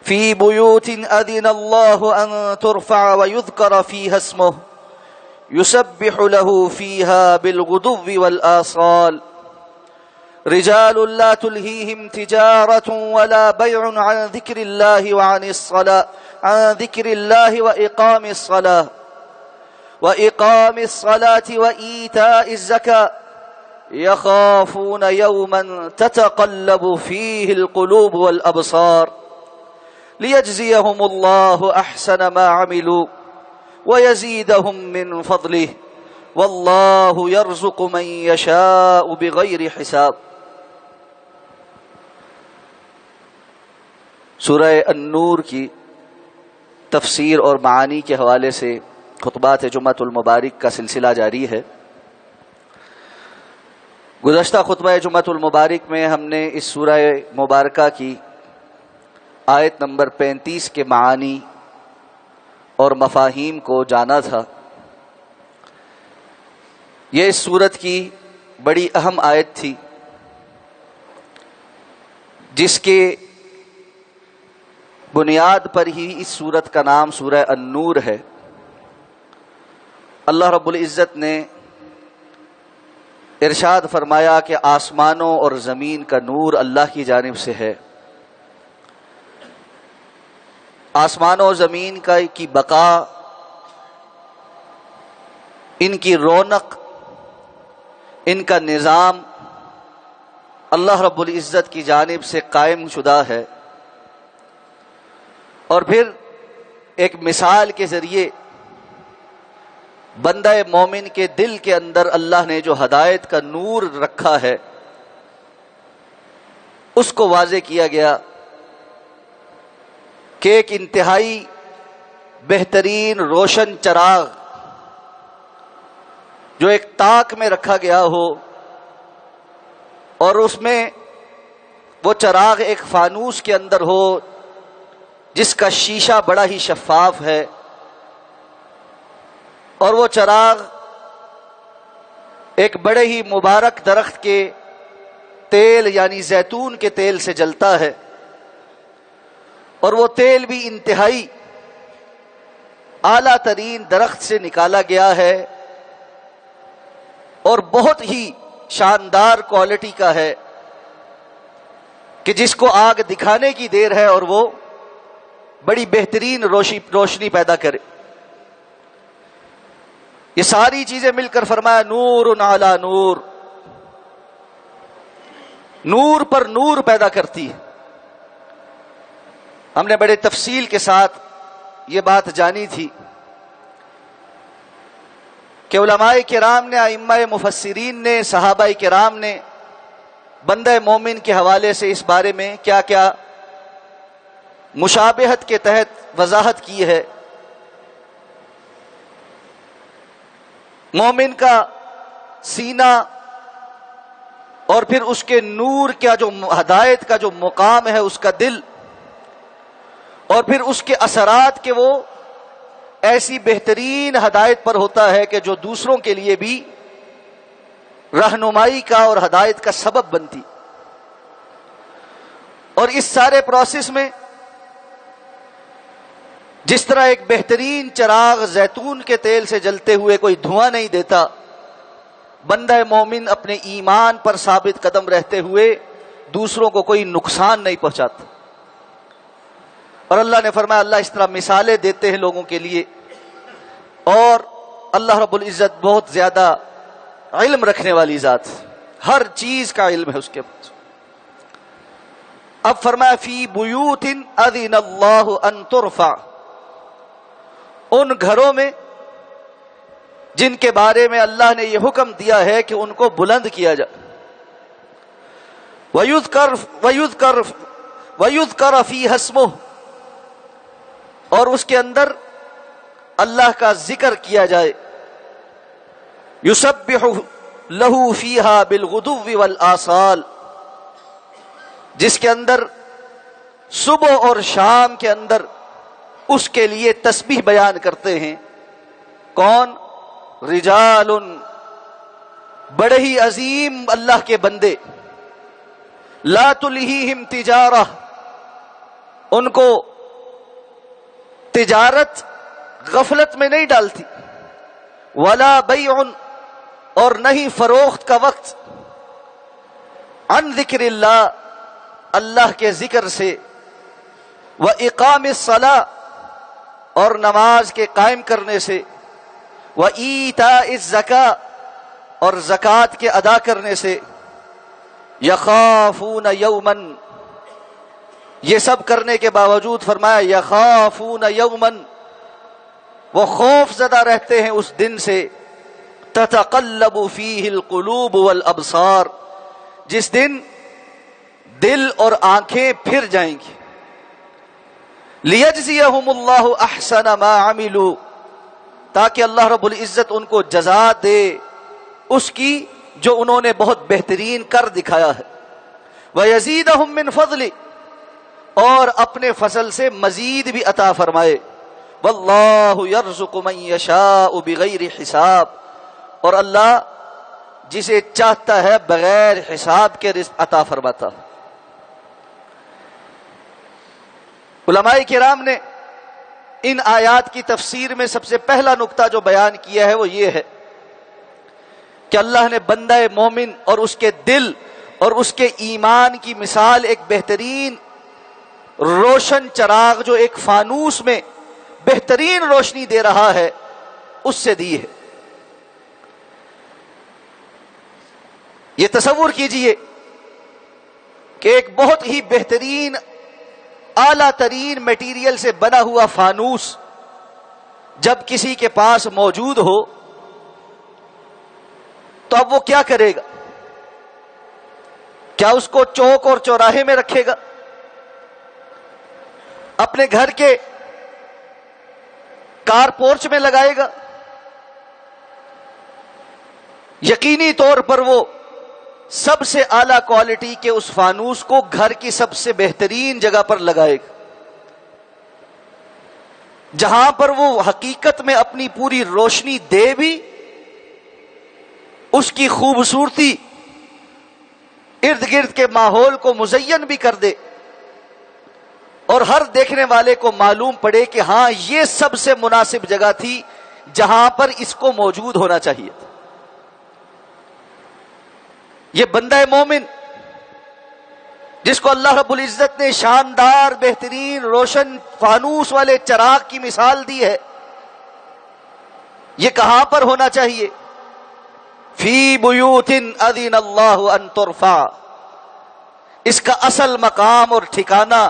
فی بیوت اذن اللہ ان ترفع ویذکر فیہا اسمہ یسبح له فیہا بالغدو والآصال رجال لا تلہیہم تجارة ولا بیع عن ذکر اللہ وإقام الصلاة وإيتاء الزكاة يخافون يوما تتقلب فيه القلوب والأبصار ليجزيهم الله أحسن ما عملوا ويزيدهم من فضله والله يرزق من يشاء بغير حساب۔ سورہ النور کی تفسیر اور معانی کے حوالے سے خطبات جمعۃ المبارک کا سلسلہ جاری ہے۔ گزشتہ خطبہ جمعۃ المبارک میں ہم نے اس سورہ مبارکہ کی آیت نمبر 35 کے معانی اور مفاہیم کو جانا تھا۔ یہ اس سورت کی بڑی اہم آیت تھی جس کے بنیاد پر ہی اس سورت کا نام سورہ النور ہے۔ اللہ رب العزت نے ارشاد فرمایا کہ آسمانوں اور زمین کا نور اللہ کی جانب سے ہے۔ آسمانوں اور زمین کی بقا، ان کی رونق، ان کا نظام اللہ رب العزت کی جانب سے قائم شدہ ہے، اور پھر ایک مثال کے ذریعے بندہ مومن کے دل کے اندر اللہ نے جو ہدایت کا نور رکھا ہے اس کو واضح کیا گیا کہ ایک انتہائی بہترین روشن چراغ جو ایک تاک میں رکھا گیا ہو، اور اس میں وہ چراغ ایک فانوس کے اندر ہو جس کا شیشہ بڑا ہی شفاف ہے، اور وہ چراغ ایک بڑے ہی مبارک درخت کے تیل یعنی زیتون کے تیل سے جلتا ہے، اور وہ تیل بھی انتہائی اعلیٰ ترین درخت سے نکالا گیا ہے اور بہت ہی شاندار کوالٹی کا ہے کہ جس کو آگ دکھانے کی دیر ہے اور وہ بڑی بہترین روشنی پیدا کرے۔ یہ ساری چیزیں مل کر فرمایا نور علی نور، نور پر نور پیدا کرتی ہے۔ ہم نے بڑے تفصیل کے ساتھ یہ بات جانی تھی کہ علماء کرام نے، ائمہ مفسرین نے، صحابہ کرام نے بندہ مومن کے حوالے سے اس بارے میں کیا کیا مشابہت کے تحت وضاحت کی ہے۔ مومن کا سینہ اور پھر اس کے نور کا جو ہدایت کا جو مقام ہے اس کا دل، اور پھر اس کے اثرات کے وہ ایسی بہترین ہدایت پر ہوتا ہے کہ جو دوسروں کے لیے بھی رہنمائی کا اور ہدایت کا سبب بنتی۔ اور اس سارے پروسیس میں جس طرح ایک بہترین چراغ زیتون کے تیل سے جلتے ہوئے کوئی دھواں نہیں دیتا، بندہ مومن اپنے ایمان پر ثابت قدم رہتے ہوئے دوسروں کو کوئی نقصان نہیں پہنچاتا۔ اور اللہ نے فرمایا اللہ اس طرح مثالیں دیتے ہیں لوگوں کے لیے، اور اللہ رب العزت بہت زیادہ علم رکھنے والی ذات، ہر چیز کا علم ہے اس کے پاس۔ اب فرمایا فی بیوت اذن اللہ ان ترفع، ان گھروں میں جن کے بارے میں اللہ نے یہ حکم دیا ہے کہ ان کو بلند کیا جائے، وَيُذْكَرَ فِيهَا اسْمُهُ، اور اس کے اندر اللہ کا ذکر کیا جائے، يُسَبِّحُ لَهُ فِيهَا بِالْغُدُوِّ وَالْآصَالِ، جس کے اندر صبح اور شام کے اندر اس کے لیے تسبیح بیان کرتے ہیں۔ کون؟ رجال، بڑے ہی عظیم اللہ کے بندے، لا تلہیہم تجارہ، ان کو تجارت غفلت میں نہیں ڈالتی، ولا بیع، اور نہیں فروخت کا وقت، عن ذکر اللہ، اللہ کے ذکر سے، واقام الصلاۃ، اور نماز کے قائم کرنے سے، وایتاء الزکاۃ، اور زکوٰۃ کے ادا کرنے سے، یخافون یوما، یہ سب کرنے کے باوجود فرمایا یخافون یوما، وہ خوف زدہ رہتے ہیں اس دن سے، تتقلب فیہ القلوب والابصار، جس دن دل اور آنکھیں پھر جائیں گی، لیجزیہم اللہ احسن ما عملوا، تاکہ اللہ رب العزت ان کو جزا دے اس کی جو انہوں نے بہت بہترین کر دکھایا ہے، وَيَزِيدَهُم مِّن فَضْلِ، اور اپنے فضل سے مزید بھی عطا فرمائے، وَاللَّهُ يَرْزُقُ مَن يَشَاءُ بِغَيْرِ حساب، اور اللہ جسے چاہتا ہے بغیر حساب کے رزق عطا فرماتا۔ علماء کرام نے ان آیات کی تفسیر میں سب سے پہلا نقطہ جو بیان کیا ہے وہ یہ ہے کہ اللہ نے بندہ مومن اور اس کے دل اور اس کے ایمان کی مثال ایک بہترین روشن چراغ جو ایک فانوس میں بہترین روشنی دے رہا ہے اس سے دی ہے۔ یہ تصور کیجئے کہ ایک بہت ہی بہترین اعلیٰ ترین میٹیریل سے بنا ہوا فانوس جب کسی کے پاس موجود ہو تو اب وہ کیا کرے گا؟ کیا اس کو چوک اور چوراہے میں رکھے گا؟ اپنے گھر کے کار پورچ میں لگائے گا؟ یقینی طور پر وہ سب سے اعلیٰ کوالٹی کے اس فانوس کو گھر کی سب سے بہترین جگہ پر لگائے گا، جہاں پر وہ حقیقت میں اپنی پوری روشنی دے بھی، اس کی خوبصورتی ارد گرد کے ماحول کو مزین بھی کر دے، اور ہر دیکھنے والے کو معلوم پڑے کہ ہاں یہ سب سے مناسب جگہ تھی جہاں پر اس کو موجود ہونا چاہیے تھا۔ یہ بندہ مومن جس کو اللہ رب العزت نے شاندار بہترین روشن فانوس والے چراغ کی مثال دی ہے، یہ کہاں پر ہونا چاہیے؟ فی بیوت اذن اللہ ان ترفع، اس کا اصل مقام اور ٹھکانہ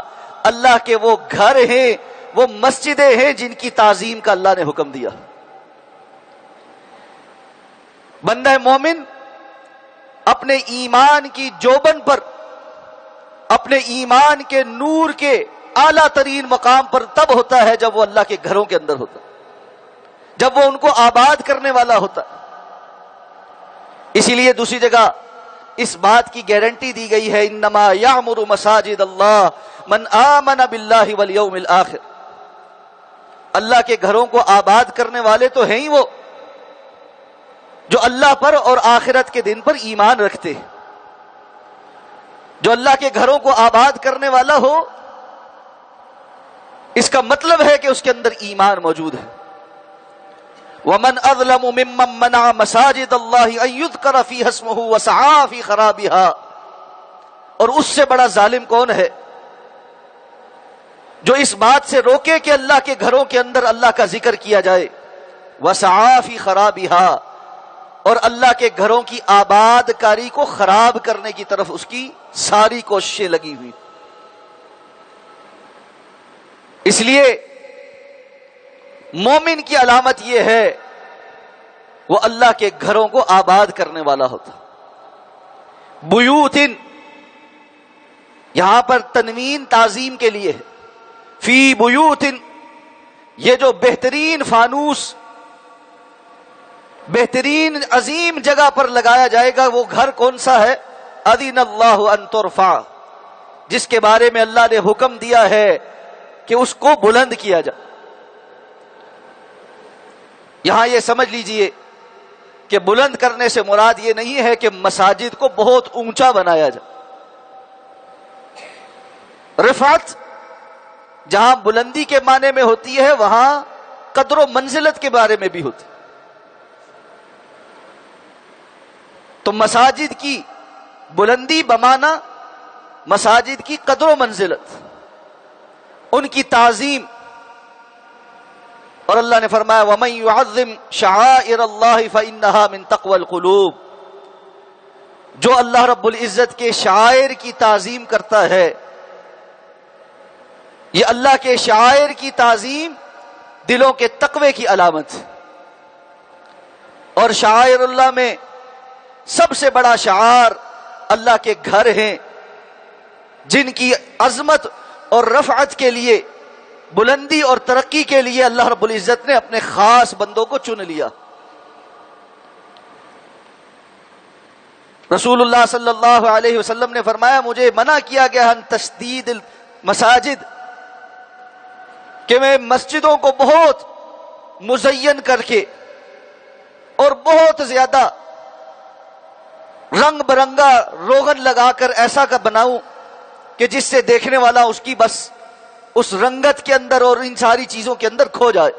اللہ کے وہ گھر ہیں، وہ مسجدیں ہیں جن کی تعظیم کا اللہ نے حکم دیا۔ بندہ مومن اپنے ایمان کی جوبن پر، اپنے ایمان کے نور کے اعلیٰ ترین مقام پر تب ہوتا ہے جب وہ اللہ کے گھروں کے اندر ہوتا، جب وہ ان کو آباد کرنے والا ہوتا۔ اسی لیے دوسری جگہ اس بات کی گارنٹی دی گئی ہے، انما یعمر مساجد اللہ من آمن باللہ والیوم الآخر، اللہ کے گھروں کو آباد کرنے والے تو ہیں ہی وہ جو اللہ پر اور آخرت کے دن پر ایمان رکھتے ہیں۔ جو اللہ کے گھروں کو آباد کرنے والا ہو، اس کا مطلب ہے کہ اس کے اندر ایمان موجود ہے۔ وَمَنْ أَظْلَمُ مِمَّنْ مَنَعَ مَسَاجِدَ اللَّهِ أَن يُذْكَرَ فِيهَا اسْمُهُ وَسَعَىٰ فِي خَرَابِهَا، اور اس سے بڑا ظالم کون ہے جو اس بات سے روکے کہ اللہ کے گھروں کے اندر اللہ کا ذکر کیا جائے، وَسَعَىٰ فِي خَرَابِهَا، اور اللہ کے گھروں کی آباد کاری کو خراب کرنے کی طرف اس کی ساری کوششیں لگی ہوئی۔ اس لیے مومن کی علامت یہ ہے وہ اللہ کے گھروں کو آباد کرنے والا ہوتا۔ بیوتن، یہاں پر تنوین تعظیم کے لیے ہے، فی بیوتن، یہ جو بہترین فانوس بہترین عظیم جگہ پر لگایا جائے گا وہ گھر کون سا ہے؟ اذن اللہ ان ترفع، جس کے بارے میں اللہ نے حکم دیا ہے کہ اس کو بلند کیا جائے۔ یہاں یہ سمجھ لیجئے کہ بلند کرنے سے مراد یہ نہیں ہے کہ مساجد کو بہت اونچا بنایا جائے۔ رفعت جہاں بلندی کے معنی میں ہوتی ہے وہاں قدر و منزلت کے بارے میں بھی ہوتی. تو مساجد کی بلندی بمانا مساجد کی قدر و منزلت، ان کی تعظیم. اور اللہ نے فرمایا وَمَن يُعَظِّمْ شَعَائِرَ اللَّهِ فَإِنَّهَا مِن تَقْوَى الْقُلُوبِ، جو اللہ رب العزت کے شعائر کی تعظیم کرتا ہے، یہ اللہ کے شعائر کی تعظیم دلوں کے تقوی کی علامت. اور شعائر اللہ میں سب سے بڑا شعار اللہ کے گھر ہیں، جن کی عظمت اور رفعت کے لیے، بلندی اور ترقی کے لیے اللہ رب العزت نے اپنے خاص بندوں کو چن لیا. رسول اللہ صلی اللہ علیہ وسلم نے فرمایا مجھے منع کیا گیا ان تشدید المساجد، کہ میں مسجدوں کو بہت مزین کر کے اور بہت زیادہ رنگ برنگا روغن لگا کر ایسا کا بناؤں کہ جس سے دیکھنے والا اس کی بس اس رنگت کے اندر اور ان ساری چیزوں کے اندر کھو جائے.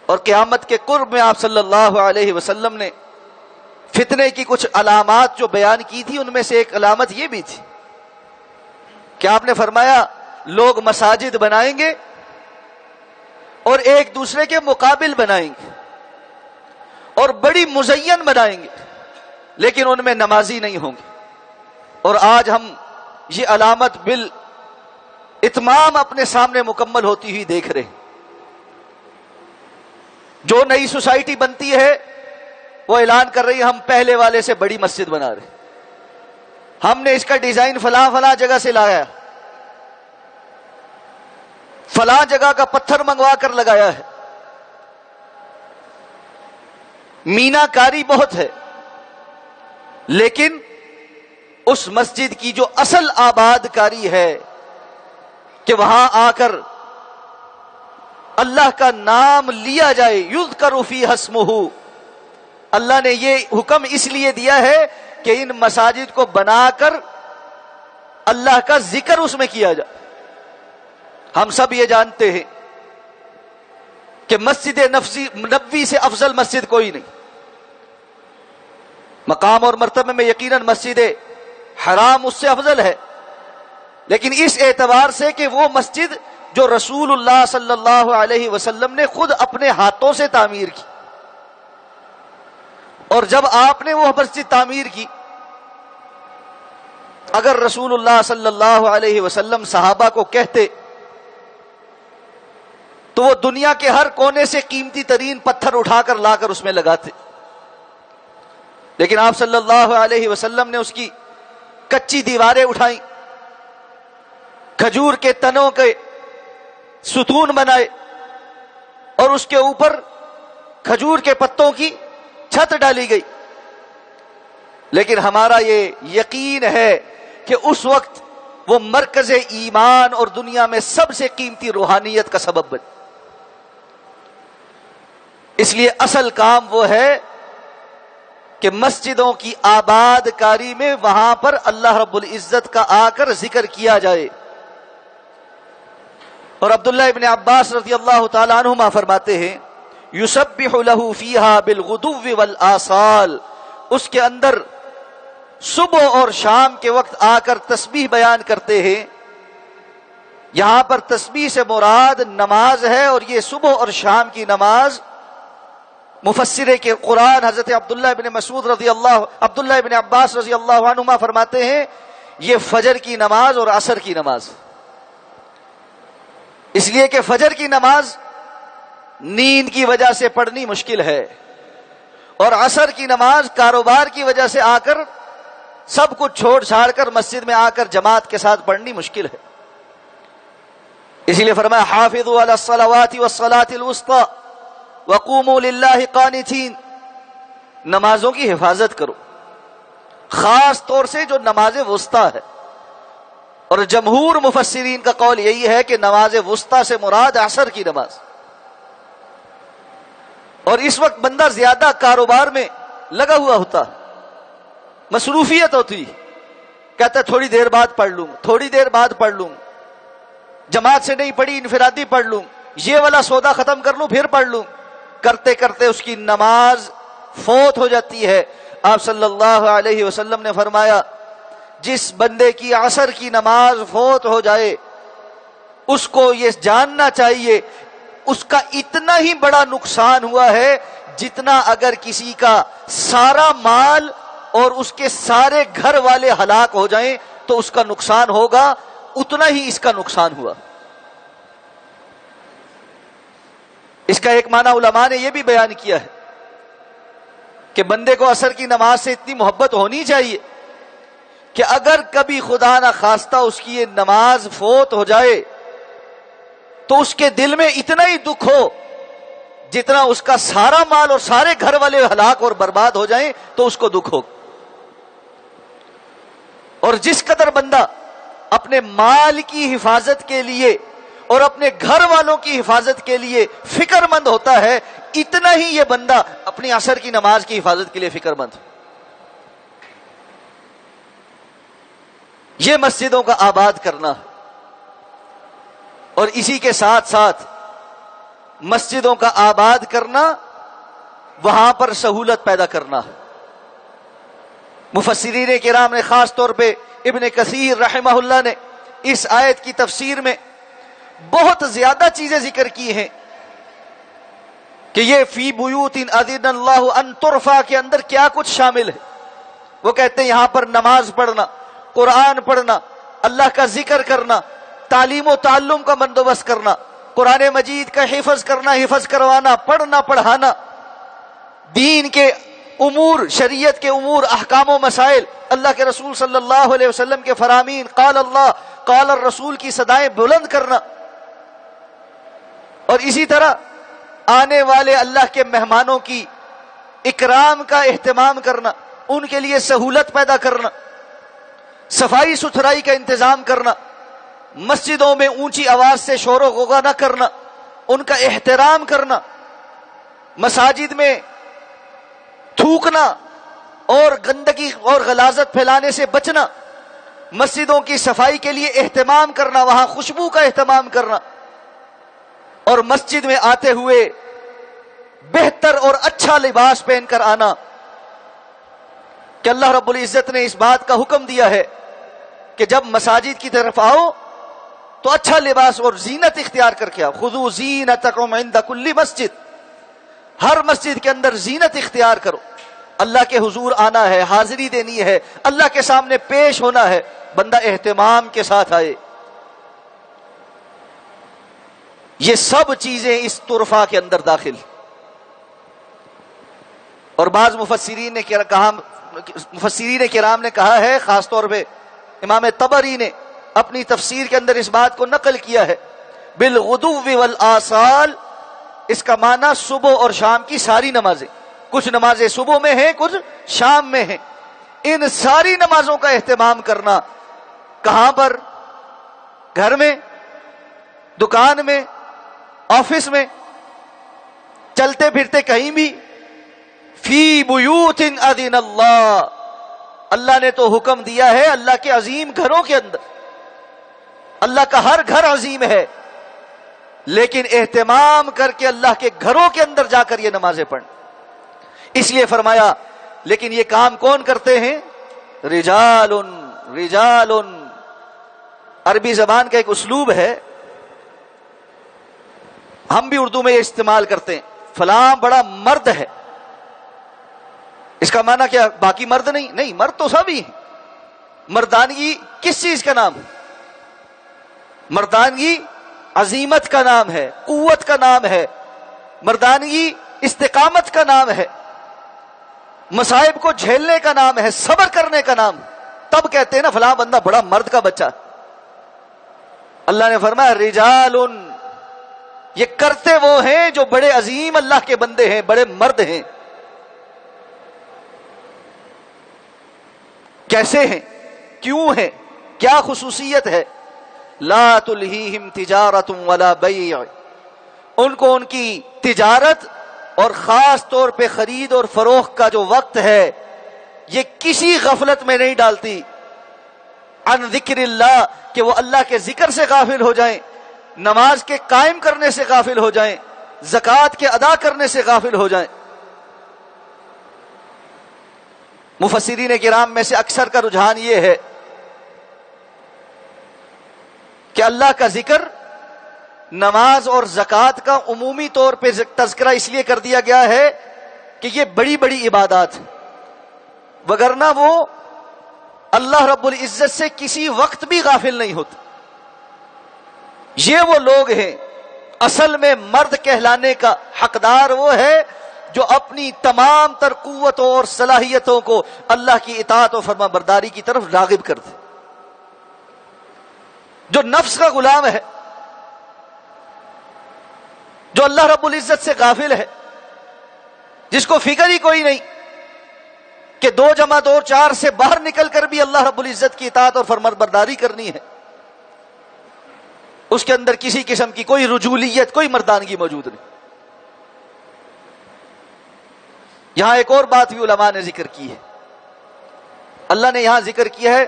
اور قیامت کے قرب میں آپ صلی اللہ علیہ وسلم نے فتنے کی کچھ علامات جو بیان کی تھی، ان میں سے ایک علامت یہ بھی تھی کہ آپ نے فرمایا لوگ مساجد بنائیں گے اور ایک دوسرے کے مقابل بنائیں گے اور بڑی مزین بنائیں گے، لیکن ان میں نمازی نہیں ہوں گے. اور آج ہم یہ علامت اتمام اپنے سامنے مکمل ہوتی ہوئی دیکھ رہے ہیں. جو نئی سوسائٹی بنتی ہے وہ اعلان کر رہی ہے ہم پہلے والے سے بڑی مسجد بنا رہے ہیں، ہم نے اس کا ڈیزائن فلاں فلاں جگہ سے لایا، فلاں جگہ کا پتھر منگوا کر لگایا ہے. مینا کاری بہت ہے، لیکن اس مسجد کی جو اصل آباد کاری ہے کہ وہاں آ کر اللہ کا نام لیا جائے، یذکر فیہا اسمہ. اللہ نے یہ حکم اس لیے دیا ہے کہ ان مساجد کو بنا کر اللہ کا ذکر اس میں کیا جائے. ہم سب یہ جانتے ہیں کہ مسجد نبوی سے افضل مسجد کوئی نہیں. مقام اور مرتبے میں یقیناً مسجد حرام اس سے افضل ہے، لیکن اس اعتبار سے کہ وہ مسجد جو رسول اللہ صلی اللہ علیہ وسلم نے خود اپنے ہاتھوں سے تعمیر کی. اور جب آپ نے وہ مسجد تعمیر کی، اگر رسول اللہ صلی اللہ علیہ وسلم صحابہ کو کہتے تو وہ دنیا کے ہر کونے سے قیمتی ترین پتھر اٹھا کر لا کر اس میں لگاتے، لیکن آپ صلی اللہ علیہ وسلم نے اس کی کچی دیواریں اٹھائیں، کھجور کے تنوں کے ستون بنائے اور اس کے اوپر کھجور کے پتوں کی چھت ڈالی گئی. لیکن ہمارا یہ یقین ہے کہ اس وقت وہ مرکز ایمان اور دنیا میں سب سے قیمتی روحانیت کا سبب بنے. اس لیے اصل کام وہ ہے کہ مسجدوں کی آباد کاری میں وہاں پر اللہ رب العزت کا آ کر ذکر کیا جائے. اور عبداللہ ابن عباس رضی اللہ تعالی عنہما فرماتے ہیں یسبح له فیہا بالغدو والآصال، اس کے اندر صبح اور شام کے وقت آ کر تسبیح بیان کرتے ہیں. یہاں پر تسبیح سے مراد نماز ہے، اور یہ صبح اور شام کی نماز مفسر کے قرآن حضرت عبداللہ ابن عباس رضی اللہ عنہما فرماتے ہیں یہ فجر کی نماز اور عصر کی نماز. اس لیے کہ فجر کی نماز نیند کی وجہ سے پڑھنی مشکل ہے، اور عصر کی نماز کاروبار کی وجہ سے آ کر سب کچھ چھوڑ چھاڑ کر مسجد میں آ کر جماعت کے ساتھ پڑھنی مشکل ہے. اسی لیے فرمایا حافظوا علی الصلوات والصلاة الوسطى وقوموا للہ قانتین، نمازوں کی حفاظت کرو، خاص طور سے جو نماز وسطیٰ ہے. اور جمہور مفسرین کا قول یہی ہے کہ نماز وسطیٰ سے مراد عصر کی نماز. اور اس وقت بندہ زیادہ کاروبار میں لگا ہوا ہوتا، مصروفیت ہوتی، کہتا ہے تھوڑی دیر بعد پڑھ لوں، تھوڑی دیر بعد پڑھ لوں. جماعت سے نہیں پڑھی انفرادی پڑھ لوں، یہ والا سودا ختم کر لوں پھر پڑھ لوں، کرتے کرتے اس کی نماز فوت ہو جاتی ہے۔ آپ صلی اللہ علیہ وسلم نے فرمایا جس بندے کی عصر کی نماز فوت ہو جائے اس کو یہ جاننا چاہیے اس کا اتنا ہی بڑا نقصان ہوا ہے جتنا اگر کسی کا سارا مال اور اس کے سارے گھر والے ہلاک ہو جائیں تو اس کا نقصان ہوگا، اتنا ہی اس کا نقصان ہوا۔ اس کا ایک معنی علماء نے یہ بھی بیان کیا ہے کہ بندے کو عصر کی نماز سے اتنی محبت ہونی چاہیے کہ اگر کبھی خدا نہ خواستہ اس کی یہ نماز فوت ہو جائے تو اس کے دل میں اتنا ہی دکھ ہو جتنا اس کا سارا مال اور سارے گھر والے ہلاک اور برباد ہو جائیں تو اس کو دکھ ہو۔ اور جس قدر بندہ اپنے مال کی حفاظت کے لیے اور اپنے گھر والوں کی حفاظت کے لیے فکر مند ہوتا ہے اتنا ہی یہ بندہ اپنی عصر کی نماز کی حفاظت کے لیے فکر مند۔ یہ مسجدوں کا آباد کرنا اور اسی کے ساتھ ساتھ مسجدوں کا آباد کرنا، وہاں پر سہولت پیدا کرنا۔ مفسرین کرام نے خاص طور پہ ابن کثیر رحمہ اللہ نے اس آیت کی تفسیر میں بہت زیادہ چیزیں ذکر کی ہیں کہ یہ فی بیوت اذن اللہ ان ترفع کے اندر کیا کچھ شامل ہے۔ وہ کہتے ہیں یہاں پر نماز پڑھنا، قرآن پڑھنا، اللہ کا ذکر کرنا، تعلیم و تعلم کا بندوبست کرنا، قرآن مجید کا حفظ کرنا، حفظ کروانا، پڑھنا پڑھانا، دین کے امور، شریعت کے امور، احکام و مسائل، اللہ کے رسول صلی اللہ علیہ وسلم کے فرامین، قال اللہ قال الرسول کی صدائیں بلند کرنا، اور اسی طرح آنے والے اللہ کے مہمانوں کی اکرام کا اہتمام کرنا، ان کے لیے سہولت پیدا کرنا، صفائی ستھرائی کا انتظام کرنا، مسجدوں میں اونچی آواز سے شور و غوغا نہ کرنا، ان کا احترام کرنا، مساجد میں تھوکنا اور گندگی اور غلاظت پھیلانے سے بچنا، مسجدوں کی صفائی کے لیے اہتمام کرنا، وہاں خوشبو کا اہتمام کرنا، اور مسجد میں آتے ہوئے بہتر اور اچھا لباس پہن کر آنا کہ اللہ رب العزت نے اس بات کا حکم دیا ہے کہ جب مساجد کی طرف آؤ تو اچھا لباس اور زینت اختیار کر کے آؤ۔ خذوا زینتکم عند کل مسجد، ہر مسجد کے اندر زینت اختیار کرو، اللہ کے حضور آنا ہے، حاضری دینی ہے، اللہ کے سامنے پیش ہونا ہے، بندہ اہتمام کے ساتھ آئے۔ یہ سب چیزیں اس طرفہ کے اندر داخل۔ اور بعض مفسرین کرام نے کہا ہے، خاص طور پہ امام طبری نے اپنی تفسیر کے اندر اس بات کو نقل کیا ہے، بالغدو والآصال، اس کا معنی صبح اور شام کی ساری نمازیں، کچھ نمازیں صبح میں ہیں کچھ شام میں ہیں، ان ساری نمازوں کا اہتمام کرنا۔ کہاں پر؟ گھر میں، دکان میں، آفس میں، چلتے پھرتے کہیں بھی، فی بیوت اذن اللہ، اللہ نے تو حکم دیا ہے اللہ کے عظیم گھروں کے اندر، اللہ کا ہر گھر عظیم ہے، لیکن اہتمام کر کے اللہ کے گھروں کے اندر جا کر یہ نمازیں پڑھیں۔ اس لیے فرمایا لیکن یہ کام کون کرتے ہیں؟ رجال رجال۔ عربی زبان کا ایک اسلوب ہے، ہم بھی اردو میں یہ استعمال کرتے ہیں، فلاں بڑا مرد ہے۔ اس کا معنی کیا؟ باقی مرد نہیں، نہیں، مرد تو سبھی ہیں۔ مردانگی کس چیز کا نام ہے؟ مردانگی عظیمت کا نام ہے، قوت کا نام ہے، مردانگی استقامت کا نام ہے، مصائب کو جھیلنے کا نام ہے، صبر کرنے کا نام۔ تب کہتے ہیں نا فلاں بندہ بڑا مرد کا بچہ۔ اللہ نے فرمایا رجال، یہ کرتے وہ ہیں جو بڑے عظیم اللہ کے بندے ہیں، بڑے مرد ہیں۔ کیسے ہیں؟ کیوں ہیں؟ کیا خصوصیت ہے؟ لا تلہیہم تجارت ولا بیع، ان کو ان کی تجارت اور خاص طور پہ خرید اور فروخت کا جو وقت ہے یہ کسی غفلت میں نہیں ڈالتی، عن ذکر اللہ، کہ وہ اللہ کے ذکر سے غافل ہو جائیں، نماز کے قائم کرنے سے غافل ہو جائیں، زکوٰۃ کے ادا کرنے سے غافل ہو جائیں۔ مفسرین کرام میں سے اکثر کا رجحان یہ ہے کہ اللہ کا ذکر نماز اور زکوٰۃ کا عمومی طور پہ تذکرہ اس لیے کر دیا گیا ہے کہ یہ بڑی بڑی عبادات، وگرنہ وہ اللہ رب العزت سے کسی وقت بھی غافل نہیں ہوتے۔ یہ وہ لوگ ہیں، اصل میں مرد کہلانے کا حقدار وہ ہے جو اپنی تمام تر قوتوں اور صلاحیتوں کو اللہ کی اطاعت و فرما برداری کی طرف راغب کر دے، جو نفس کا غلام ہے، جو اللہ رب العزت سے غافل ہے، جس کو فکر ہی کوئی نہیں کہ 2 + 2 4 سے باہر نکل کر بھی اللہ رب العزت کی اطاعت اور فرما برداری کرنی ہے، اس کے اندر کسی قسم کی کوئی رجولیت، کوئی مردانگی موجود نہیں۔ یہاں ایک اور بات بھی علماء نے ذکر کی ہے، اللہ نے یہاں ذکر کیا ہے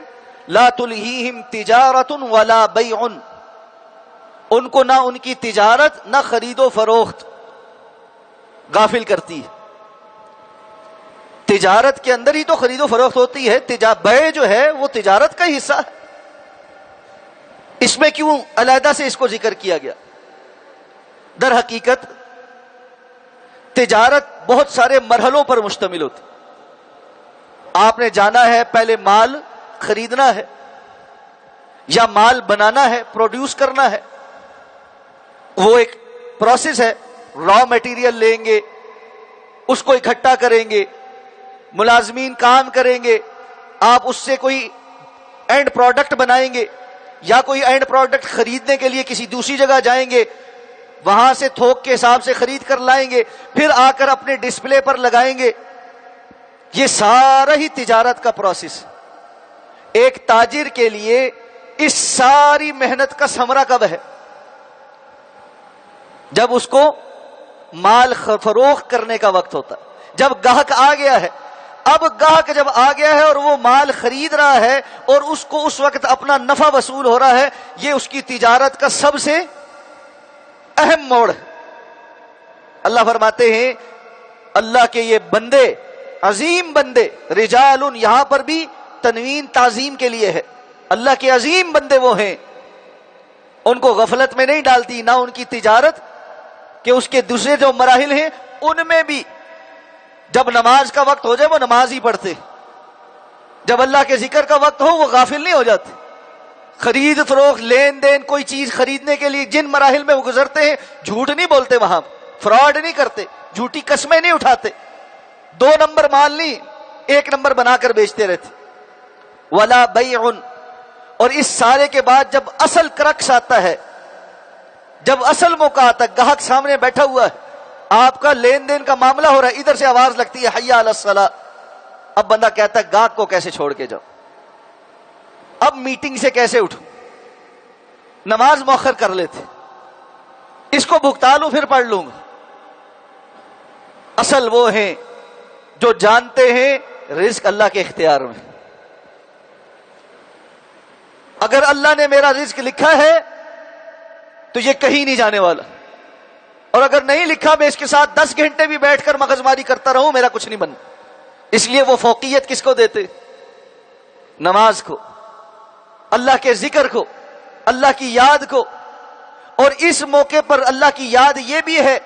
لا تلہیہم تجارۃ ولا بیع، ان کو نہ ان کی تجارت نہ خرید و فروخت غافل کرتی ہے۔ تجارت کے اندر ہی تو خرید و فروخت ہوتی ہے، بیع جو ہے وہ تجارت کا حصہ ہے، اس میں کیوں علیحدہ سے اس کو ذکر کیا گیا؟ در حقیقت تجارت بہت سارے مرحلوں پر مشتمل ہوتی۔ آپ نے جانا ہے پہلے مال خریدنا ہے یا مال بنانا ہے، پروڈیوس کرنا ہے، وہ ایک پروسیس ہے۔ را میٹیریل لیں گے، اس کو اکٹھا کریں گے، ملازمین کام کریں گے، آپ اس سے کوئی اینڈ پروڈکٹ بنائیں گے یا کوئی اینڈ پروڈکٹ خریدنے کے لیے کسی دوسری جگہ جائیں گے، وہاں سے تھوک کے حساب سے خرید کر لائیں گے، پھر آ کر اپنے ڈسپلے پر لگائیں گے۔ یہ سارا ہی تجارت کا پروسیس۔ ایک تاجر کے لیے اس ساری محنت کا ثمرہ کب ہے؟ جب اس کو مال فروخت کرنے کا وقت ہوتا ہے، جب گاہک آ گیا ہے۔ اب گاہک جب آ گیا ہے اور وہ مال خرید رہا ہے اور اس کو اس وقت اپنا نفع وصول ہو رہا ہے، یہ اس کی تجارت کا سب سے اہم موڑ ہے۔ اللہ فرماتے ہیں اللہ کے یہ بندے، عظیم بندے، رجال، یہاں پر بھی تنوین تعظیم کے لیے ہے، اللہ کے عظیم بندے وہ ہیں، ان کو غفلت میں نہیں ڈالتی نہ ان کی تجارت کہ اس کے دوسرے جو مراحل ہیں ان میں بھی جب نماز کا وقت ہو جائے وہ نماز ہی پڑھتے، جب اللہ کے ذکر کا وقت ہو وہ غافل نہیں ہو جاتے۔ خرید فروخت، لین دین، کوئی چیز خریدنے کے لیے جن مراحل میں وہ گزرتے ہیں، جھوٹ نہیں بولتے، وہاں فراڈ نہیں کرتے، جھوٹی قسمیں نہیں اٹھاتے، 2 نمبر مال نہیں 1 نمبر بنا کر بیچتے رہتے۔ ولا بیع، اور اس سارے کے بعد جب اصل کرکس آتا ہے، جب اصل موقع آتا ہے، گاہک سامنے بیٹھا ہوا ہے، آپ کا لین دین کا معاملہ ہو رہا ہے، ادھر سے آواز لگتی ہے حی علی الصلاۃ، اب بندہ کہتا ہے گاہک کو کیسے چھوڑ کے جاؤ، اب میٹنگ سے کیسے اٹھوں، نماز مؤخر کر لیتے، اس کو بھگتا لوں پھر پڑھ لوں گا۔ اصل وہ ہیں جو جانتے ہیں رزق اللہ کے اختیار میں، اگر اللہ نے میرا رزق لکھا ہے تو یہ کہیں نہیں جانے والا، اور اگر نہیں لکھا میں اس کے ساتھ 10 گھنٹے بھی بیٹھ کر مغز ماری کرتا رہوں میرا کچھ نہیں بننا۔ اس لیے وہ فوقیت کس کو دیتے؟ نماز کو، اللہ کے ذکر کو، اللہ کی یاد کو۔ اور اس موقع پر اللہ کی یاد یہ بھی ہے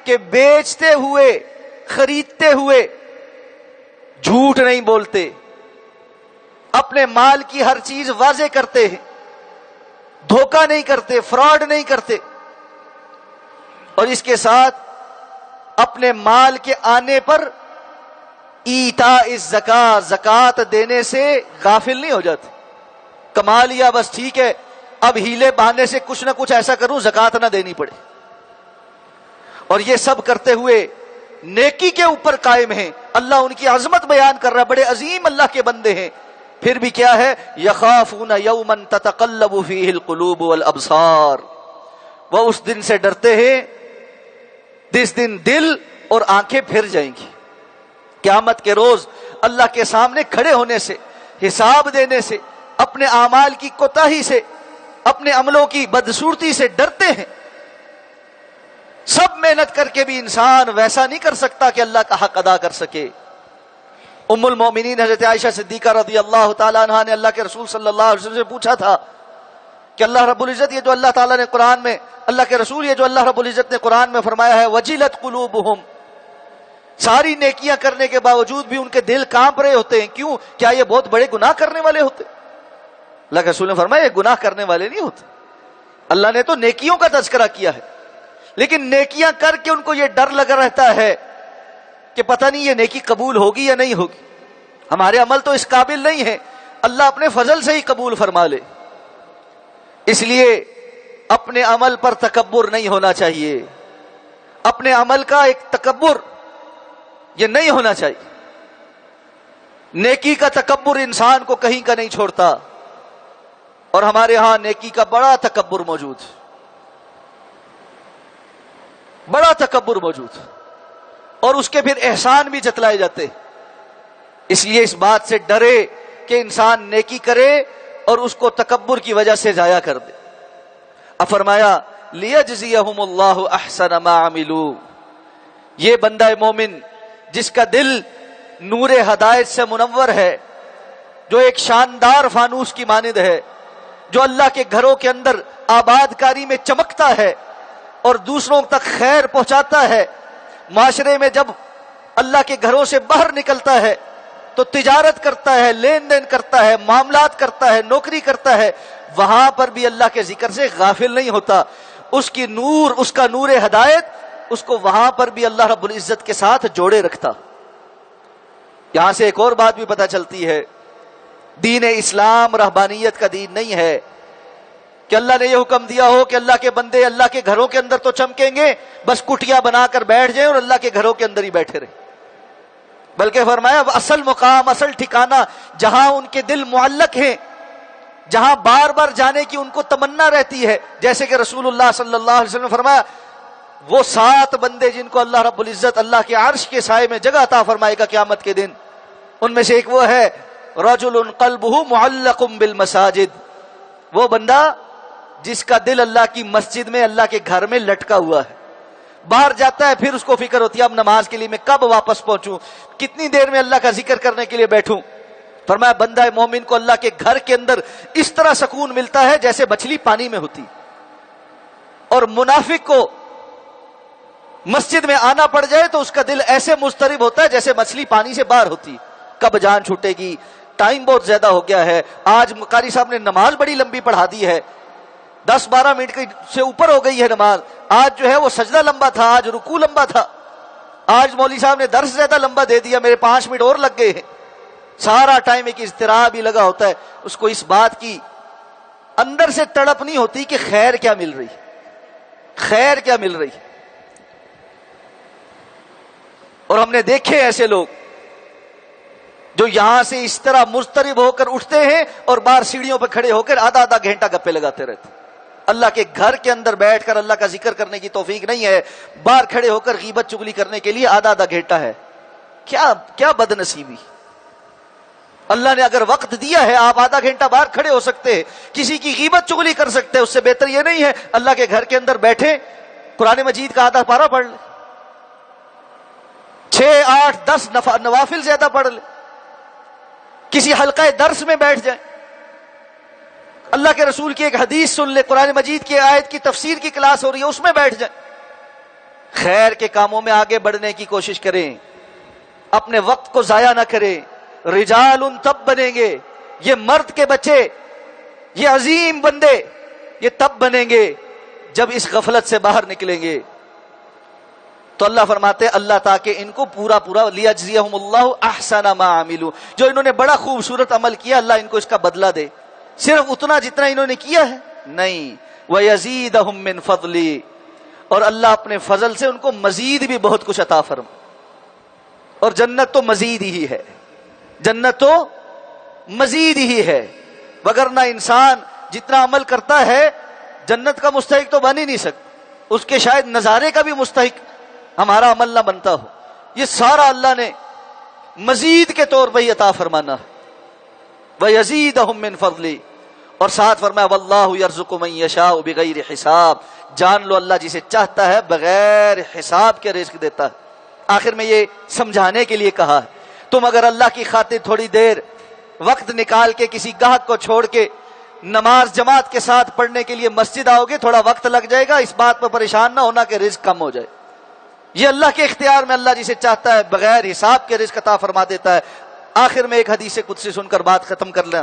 کہ بیچتے ہوئے، خریدتے ہوئے جھوٹ نہیں بولتے، اپنے مال کی ہر چیز واضح کرتے ہیں، دھوکہ نہیں کرتے، فراڈ نہیں کرتے، اور اس کے ساتھ اپنے مال کے آنے پر ایتاء الزکاۃ، زکوٰۃ دینے سے غافل نہیں ہو جاتے۔ کما لیا بس ٹھیک ہے، اب ہیلے بہانے سے کچھ نہ کچھ ایسا کروں زکوٰۃ نہ دینی پڑے، اور یہ سب کرتے ہوئے نیکی کے اوپر قائم ہیں۔ اللہ ان کی عظمت بیان کر رہا ہے، بڑے عظیم اللہ کے بندے ہیں، پھر بھی کیا ہے؟ یخافون یوما تتقلب فیہ القلوب والابصار، وہ اس دن سے ڈرتے ہیں جس دن دل اور آنکھیں پھر جائیں گی۔ قیامت کے روز اللہ کے سامنے کھڑے ہونے سے، حساب دینے سے، اپنے اعمال کی کوتاہی سے اپنے عملوں کی بدصورتی سے ڈرتے ہیں. سب محنت کر کے بھی انسان ویسا نہیں کر سکتا کہ اللہ کا حق ادا کر سکے. ام المومنین حضرت عائشہ صدیقہ رضی اللہ تعالیٰ عنہا نے اللہ کے رسول صلی اللہ علیہ وسلم سے پوچھا تھا کہ اللہ رب العزت یہ جو اللہ تعالیٰ نے قرآن میں، اللہ کے رسول یہ جو اللہ رب العزت نے قرآن میں فرمایا ہے وجلت قلوبہم، ساری نیکیاں کرنے کے باوجود بھی ان کے دل کانپ رہے ہوتے ہیں، کیوں؟ کیا یہ بہت بڑے گناہ کرنے والے ہوتے؟ اللہ کے رسول نے فرمایا یہ گناہ کرنے والے نہیں ہوتے. اللہ نے تو نیکیوں کا تذکرہ کیا ہے، لیکن نیکیاں کر کے ان کو یہ ڈر لگا رہتا ہے کہ پتہ نہیں یہ نیکی قبول ہوگی یا نہیں ہوگی. ہمارے عمل تو اس قابل نہیں ہے، اللہ اپنے فضل سے ہی قبول فرما لے. اس لیے اپنے عمل پر تکبر نہیں ہونا چاہیے، اپنے عمل کا ایک تکبر یہ نہیں ہونا چاہیے. نیکی کا تکبر انسان کو کہیں کا نہیں چھوڑتا، اور ہمارے ہاں نیکی کا بڑا تکبر موجود، بڑا تکبر موجود، اور اس کے پھر احسان بھی جتلائے جاتے. اس لیے اس بات سے ڈرے کہ انسان نیکی کرے اور اس کو تکبر کی وجہ سے ضائع کر دے. اب فرمایا لیجزیہم اللہ احسن ما عملوا، یہ بندہ مومن جس کا دل نور ہدایت سے منور ہے، جو ایک شاندار فانوس کی مانند ہے، جو اللہ کے گھروں کے اندر آباد کاری میں چمکتا ہے اور دوسروں تک خیر پہنچاتا ہے، معاشرے میں جب اللہ کے گھروں سے باہر نکلتا ہے تو تجارت کرتا ہے، لین دین کرتا ہے، معاملات کرتا ہے، نوکری کرتا ہے، وہاں پر بھی اللہ کے ذکر سے غافل نہیں ہوتا. اس کی نور، اس کا نور ہدایت اس کو وہاں پر بھی اللہ رب العزت کے ساتھ جوڑے رکھتا. یہاں سے ایک اور بات بھی پتہ چلتی ہے، دین اسلام رہبانیت کا دین نہیں ہے کہ اللہ نے یہ حکم دیا ہو کہ اللہ کے بندے اللہ کے گھروں کے اندر تو چمکیں گے، بس کٹیا بنا کر بیٹھ جائیں اور اللہ کے گھروں کے اندر ہی بیٹھے رہیں. بلکہ فرمایا اصل مقام، اصل ٹھکانہ جہاں ان کے دل معلق ہیں، جہاں بار بار جانے کی ان کو تمنا رہتی ہے، جیسے کہ رسول اللہ صلی اللہ علیہ وسلم نے فرمایا وہ 7 بندے جن کو اللہ رب العزت اللہ کے عرش کے سائے میں جگہ عطا فرمائے گا قیامت کے دن، ان میں سے ایک وہ ہے رجل قلبہ معلق بالمساجد، وہ بندہ جس کا دل اللہ کی مسجد میں، اللہ کے گھر میں لٹکا ہوا ہے. باہر جاتا ہے پھر اس کو فکر ہوتی ہے اب نماز کے لیے میں کب واپس پہنچوں، کتنی دیر میں اللہ کا ذکر کرنے کے لیے بیٹھوں. فرمایا بندہ مومن کو اللہ کے گھر کے اندر اس طرح سکون ملتا ہے جیسے مچھلی پانی میں ہوتی، اور منافق کو مسجد میں آنا پڑ جائے تو اس کا دل ایسے مضطرب ہوتا ہے جیسے مچھلی پانی سے باہر ہوتی. کب جان چھوٹے گی، ٹائم بہت زیادہ ہو گیا ہے، آج قاری صاحب نے نماز بڑی لمبی پڑھا دی ہے، 10-12 منٹ سے اوپر ہو گئی ہے نماز، آج جو ہے وہ سجدہ لمبا تھا، آج رکوع لمبا تھا، آج مولوی صاحب نے درس زیادہ لمبا دے دیا، میرے 5 منٹ اور لگ گئے ہیں. سارا ٹائم ایک اضطراب ہی لگا ہوتا ہے. اس کو اس بات کی اندر سے تڑپ نہیں ہوتی کہ خیر کیا مل رہی، خیر کیا مل رہی. اور ہم نے دیکھے ایسے لوگ جو یہاں سے اس طرح مضطرب ہو کر اٹھتے ہیں اور باہر سیڑھیوں پہ کھڑے ہو کر آدھا گھنٹہ گپے لگاتے رہتے. اللہ کے گھر کے اندر بیٹھ کر اللہ کا ذکر کرنے کی توفیق نہیں ہے، باہر کھڑے ہو کر غیبت چگلی کرنے کے لیے آدھا گھنٹہ ہے. کیا بد نصیبی. اللہ نے اگر وقت دیا ہے آپ آدھا گھنٹہ باہر کھڑے ہو سکتے ہیں، کسی کی غیبت چگلی کر سکتے ہیں، اس سے بہتر یہ نہیں ہے اللہ کے گھر کے اندر بیٹھے قرآن مجید کا آدھا پارہ پڑھ لے، 6, 8, 10 نوافل زیادہ پڑھ لے، کسی حلقہ درس میں بیٹھ جائیں، اللہ کے رسول کی ایک حدیث سن لے، قرآن مجید کی آیت کی تفسیر کی کلاس ہو رہی ہے اس میں بیٹھ جائیں. خیر کے کاموں میں آگے بڑھنے کی کوشش کریں، اپنے وقت کو ضائع نہ کریں. رجال تب بنیں گے، یہ مرد کے بچے، یہ عظیم بندے یہ تب بنیں گے جب اس غفلت سے باہر نکلیں گے. تو اللہ فرماتے اللہ تاکہ ان کو پورا لیجزیہم اللہ احسن ما عملوا، جو انہوں نے بڑا خوبصورت عمل کیا اللہ ان کو اس کا بدلہ دے. صرف اتنا جتنا انہوں نے کیا ہے نہیں، وَيَزِيدَهُم مِّن فَضْلِهِ، اور اللہ اپنے فضل سے ان کو مزید بھی بہت کچھ عطا فرما. اور جنت تو مزید ہی ہے، جنت تو مزید ہی ہے، وگرنہ انسان جتنا عمل کرتا ہے جنت کا مستحق تو بن ہی نہیں سکتا، اس کے شاید نظارے کا بھی مستحق ہمارا عمل نہ بنتا ہو. یہ سارا اللہ نے مزید کے طور پر ہی عطا فرمانا. وَيَزِيدَهُم مِّن فَضْلِهِ، اور ساتھ فرمایا واللہ یرزق من یشاء بغیر حساب، جان لو اللہ جسے چاہتا ہے بغیر حساب کے رزق دیتا ہے۔ آخر میں یہ سمجھانے کے لیے کہا ہے تم اگر اللہ کی خاطر تھوڑی دیر وقت نکال کے کسی گاہک کو چھوڑ کے نماز جماعت کے ساتھ پڑھنے کے لیے مسجد آؤ گے، تھوڑا وقت لگ جائے گا، اس بات پر پریشان نہ ہونا کہ رزق کم ہو جائے۔ یہ اللہ کے اختیار میں، اللہ جسے چاہتا ہے بغیر حساب کے رزق عطا فرما دیتا ہے۔ آخر میں ایک حدیث قدسی سن کر بات ختم کر لیں۔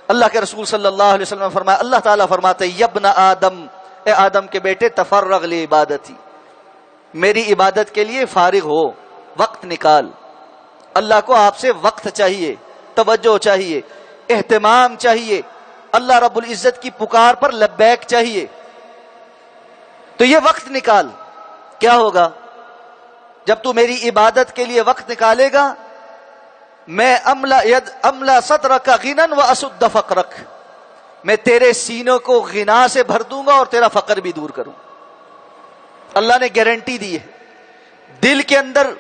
اللہ کے رسول صلی اللہ علیہ وسلم نے فرمایا، اللہ تعالیٰ فرماتے ہیں یبن آدم، اے آدم کے بیٹے، تفرغ لعبادتی، میری عبادت کے لیے فارغ ہو، وقت نکال۔ اللہ کو آپ سے وقت چاہیے، توجہ چاہیے، اہتمام چاہیے، اللہ رب العزت کی پکار پر لبیک چاہیے۔ تو یہ وقت نکال۔ کیا ہوگا جب تو میری عبادت کے لیے وقت نکالے گا؟ میں املا صدرک غنا واسد فقرک، میں تیرے سینوں کو غنا سے بھر دوں گا اور تیرا فقر بھی دور کروں۔ اللہ نے گارنٹی دی ہے، دل کے اندر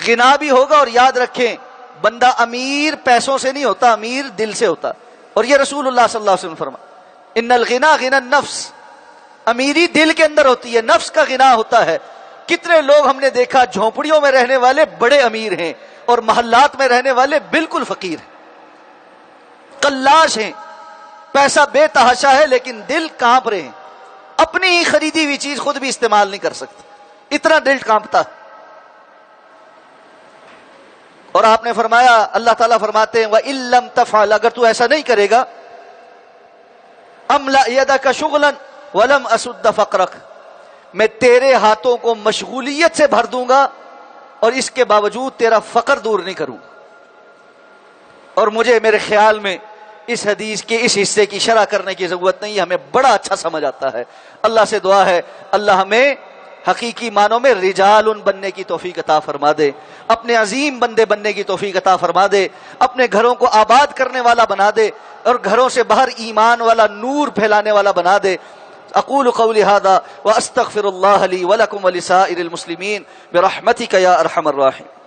غنا بھی ہوگا، اور یاد رکھیں بندہ امیر پیسوں سے نہیں ہوتا، امیر دل سے ہوتا۔ اور یہ رسول اللہ صلی اللہ علیہ وسلم فرما ان الغنا غنا النفس، امیری دل کے اندر ہوتی ہے، نفس کا غنا ہوتا ہے۔ کتنے لوگ ہم نے دیکھا جھونپڑیوں میں رہنے والے بڑے امیر ہیں اور محلات میں رہنے والے بالکل فقیر ہیں، قلاش ہیں، پیسہ بے تحاشا ہے لیکن دل کانپ رہے ہیں، اپنی ہی خریدی ہوئی چیز خود بھی استعمال نہیں کر سکتے، اتنا دل کانپتا۔ اور آپ نے فرمایا، اللہ تعالیٰ فرماتے ہیں وَإِن لَّمْ تَفْعَلْ، اگر تو ایسا نہیں کرے گا، أَمْلَأْ يَدَكَ شُغْلًا وَلَمْ أَسُدَّ فَقْرَكَ، میں تیرے ہاتھوں کو مشغولیت سے بھر دوں گا اور اس کے باوجود تیرا فقر دور نہیں کروں۔ اور مجھے میرے خیال میں اس حدیث کے اس حصے کی شرح کرنے کی ضرورت نہیں ہے، ہمیں بڑا اچھا سمجھ آتا ہے۔ اللہ سے دعا ہے اللہ ہمیں حقیقی معنوں میں رجال بننے کی توفیق عطا فرما دے، اپنے عظیم بندے بننے کی توفیق عطا فرما دے، اپنے گھروں کو آباد کرنے والا بنا دے اور گھروں سے باہر ایمان والا نور پھیلانے والا بنا دے۔ اقول قولی هذا واستغفر الله لي ولكم ولسائر المسلمين برحمتك يا ارحم الراحمين۔